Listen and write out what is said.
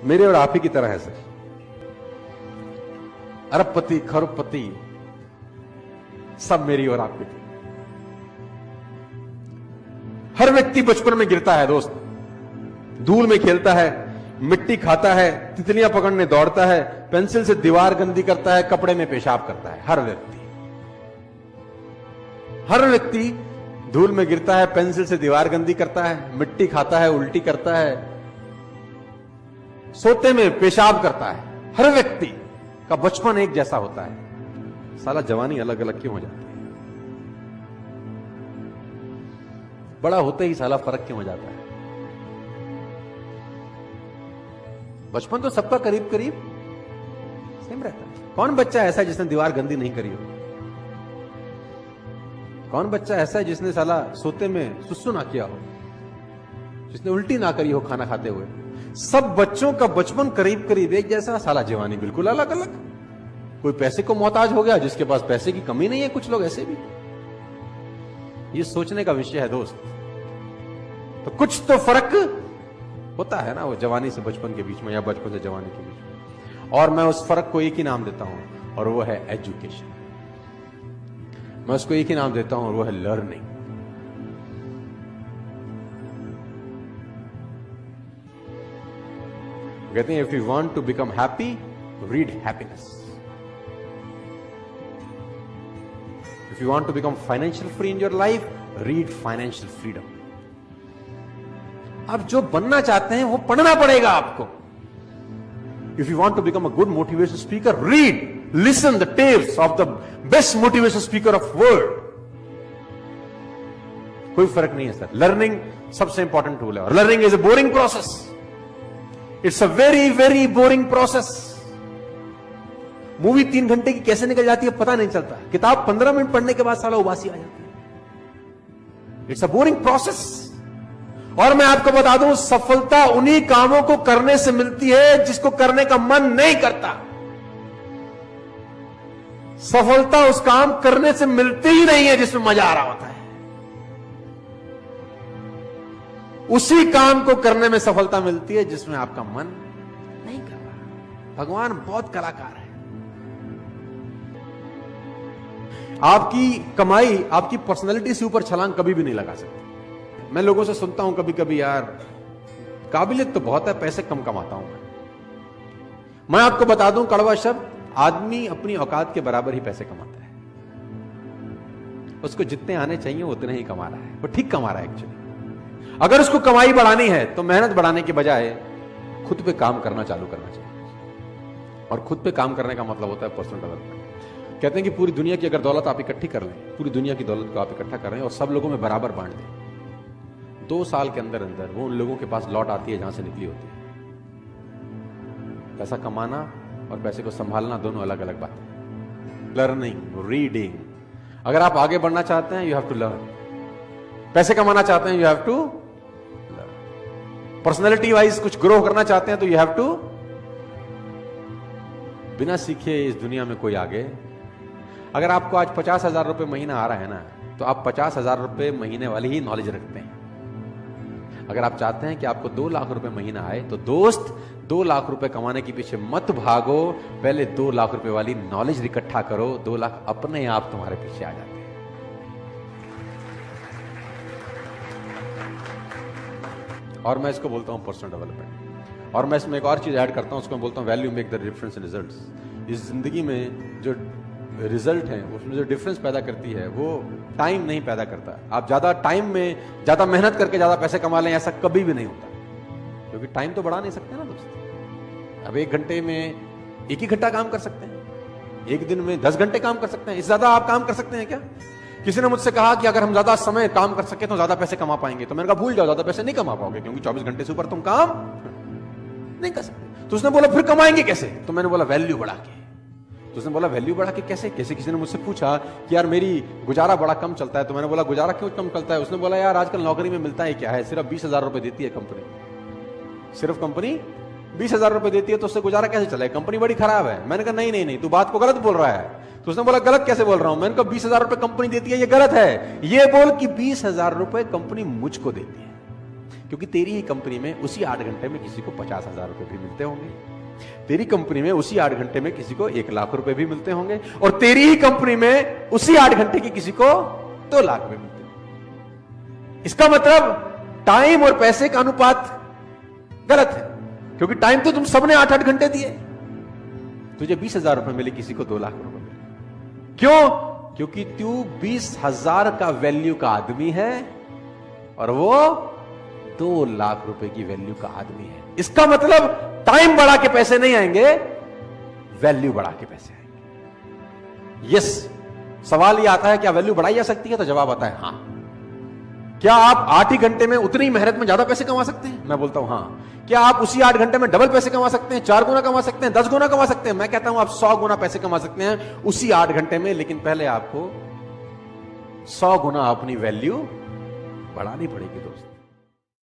मेरे और आप ही की तरह है सर। अरबपति खरबपति सब मेरी और आपकी थी। हर व्यक्ति बचपन में गिरता है दोस्त, धूल में खेलता है, मिट्टी खाता है, तितलियां पकड़ने दौड़ता है, पेंसिल से दीवार गंदी करता है, कपड़े में पेशाब करता है। हर व्यक्ति धूल में गिरता है, पेंसिल से दीवार गंदी करता है, मिट्टी खाता है, उल्टी करता है, सोते में पेशाब करता है। हर व्यक्ति का बचपन एक जैसा होता है, साला जवानी अलग अलग क्यों हो जाती है? बड़ा होते ही साला फर्क क्यों हो जाता है? बचपन तो सबका करीब करीब सेम रहता है। कौन बच्चा ऐसा है जिसने दीवार गंदी नहीं करी हो? कौन बच्चा ऐसा है जिसने साला सोते में सुसु ना किया हो, जिसने उल्टी ना करी हो खाना खाते हुए? सब बच्चों का बचपन करीब करीब एक जैसा, साला जवानी बिल्कुल अलग अलग। कोई पैसे को मोहताज हो गया, जिसके पास पैसे की कमी नहीं है, कुछ लोग ऐसे भी। ये सोचने का विषय है दोस्त। तो कुछ तो फर्क होता है ना वो जवानी से बचपन के बीच में, या बचपन से जवानी के बीच में। और मैं उस फर्क को एक ही नाम देता हूं, और वो है एजुकेशन। मैं उसको एक ही नाम देता हूं, और वो है लर्निंग। कहते हैं if you want to become happy, read happiness. If you want to become financial free in your life, read financial freedom. आप जो बनना चाहते हैं वो पढ़ना पड़ेगा आपको। If you want to become a good motivation speaker, read, listen the tales of the best motivation speaker of world. कोई फर्क नहीं है सर। लर्निंग सबसे इंपॉर्टेंट टूल है, और learning is a boring process. It's a very very boring process. Movie 3 घंटे की कैसे निकल जाती है पता नहीं चलता। किताब 15 मिनट पढ़ने के बाद साला उबासी आ जाती है। It's a boring process. और मैं आपको बता दूं, सफलता उन्हीं कामों को करने से मिलती है जिसको करने का मन नहीं करता। सफलता उस काम करने से मिलती ही नहीं है जिसमें मजा आ रहा होता है। उसी काम को करने में सफलता मिलती है जिसमें आपका मन नहीं कर रहा। भगवान बहुत कलाकार है। आपकी कमाई आपकी पर्सनैलिटी से ऊपर छलांग कभी भी नहीं लगा सकती। मैं लोगों से सुनता हूं कभी कभी, यार काबिलियत तो बहुत है, पैसे कम कमाता हूं मैं आपको बता दूं कड़वा शब्द, आदमी अपनी औकात के बराबर ही पैसे कमाता है। उसको जितने आने चाहिए उतने ही कमा रहा है, वो ठीक कमा रहा है एक्चुअली। अगर उसको कमाई बढ़ानी है तो मेहनत बढ़ाने के बजाय खुद पे काम करना चालू करना चाहिए। और खुद पे काम करने का मतलब होता है पर्सनल डेवलपमेंट। कहते हैं कि पूरी दुनिया की अगर दौलत आप इकट्ठी कर लें, पूरी दुनिया की दौलत को आप इकट्ठा कर रहे हैं और सब लोगों में बराबर बांट दें, 2 साल के अंदर अंदर वो उन लोगों के पास लौट आती है जहां से निकली होती है। पैसा कमाना और पैसे को संभालना दोनों अलग अलग बातें हैं। Learning, reading. अगर आप आगे बढ़ना चाहते हैं, यू हैव टू लर्न। पैसे कमाना चाहते हैं, you have to learn. Personality wise कुछ ग्रो करना चाहते हैं तो यू हैव टू। बिना सीखे इस दुनिया में कोई आगे। अगर आपको आज 50,000 रुपए महीना आ रहा है ना, तो आप 50,000 रुपए महीने वाली ही नॉलेज रखते हैं। अगर आप चाहते हैं कि आपको 2 लाख रुपए महीना आए, तो दोस्त 2 लाख रुपए कमाने के पीछे मत भागो, पहले 2 लाख रुपए वाली नॉलेज इकट्ठा करो। 2 लाख अपने आप तुम्हारे पीछे आ जाते हैं। और मैं इसको बोलता हूं पर्सनल डेवलपमेंट। और मैं इसमें एक और चीज ऐड करता हूं, उसको मैं बोलता हूं value make the difference in results. इस जिंदगी में जो रिजल्ट है, उसमें जो डिफरेंस पैदा करती है, वो टाइम नहीं पैदा करता। आप ज्यादा टाइम में ज्यादा मेहनत करके ज्यादा पैसे कमा लें, ऐसा कभी भी नहीं होता, क्योंकि टाइम तो बढ़ा नहीं सकते ना दोस्त। अब 1 घंटे में 1 ही घंटा काम कर सकते हैं, 1 दिन में 10 घंटे काम कर सकते हैं। इससे ज्यादा आप काम कर सकते हैं क्या? किसी ने मुझसे कहा कि अगर हम ज्यादा समय काम कर सके तो ज्यादा पैसे कमा पाएंगे। तो मैंने कहा भूल जाओ, ज्यादा पैसे नहीं कमा पाओगे, क्योंकि 24 घंटे से ऊपर तुम काम नहीं कर सकते। तो उसने बोला फिर कमाएंगे कैसे? तो मैंने बोला वैल्यू बढ़ा के। तो उसने बोला वैल्यू बढ़ा के कैसे? किसी ने मुझसे पूछा कि यार मेरी गुजारा बड़ा कम चलता है। तो मैंने बोला गुजारा क्यों कम चलता है? उसने बोला यार आजकल नौकरी में मिलता है क्या है, सिर्फ 20,000 रुपए देती है कंपनी। सिर्फ कंपनी 20,000 रुपए देती है, तो उससे गुजारा कैसे चले? कंपनी बड़ी खराब है। मैंने कहा नहीं, तू बात को गलत बोल रहा है। तो उसने बोला गलत कैसे बोल रहा हूं? मैंने कहा 20,000 रुपए कंपनी देती है, ये गलत है। ये बोल कि 20,000 रुपए कंपनी मुझको देती है। क्योंकि तेरी ही कंपनी में उसी 8 घंटे में किसी को 50,000 रुपए भी मिलते होंगे, तेरी कंपनी में उसी 8 घंटे में किसी को 1 लाख रुपए भी मिलते होंगे, और तेरी ही कंपनी में उसी 8 घंटे की किसी को 2 लाख रुपए मिलते होंगे। इसका मतलब टाइम और पैसे का अनुपात गलत है, क्योंकि टाइम तो तुम सबने 8-8 घंटे दिए। तुझे 20,000 रुपए मिले, किसी को 2 लाख रुपए मिले। क्यों? क्योंकि तू 20,000 का वैल्यू का आदमी है और वो 2 लाख रुपए की वैल्यू का आदमी है। इसका मतलब टाइम बढ़ा के पैसे नहीं आएंगे, वैल्यू बढ़ा के पैसे आएंगे। यस, सवाल यह आता है क्या वैल्यू बढ़ाई जा सकती है? तो जवाब आता है हां। क्या आप 8 ही घंटे में उतनी मेहनत में ज्यादा पैसे कमा सकते हैं? मैं बोलता हूं हां। क्या आप उसी 8 घंटे में डबल पैसे कमा सकते हैं, 4 गुना कमा सकते हैं, 10 गुना कमा सकते हैं? मैं कहता हूं आप 100 गुना पैसे कमा सकते हैं उसी 8 घंटे में, लेकिन पहले आपको 100 गुना अपनी वैल्यू बढ़ानी पड़ेगी दोस्त।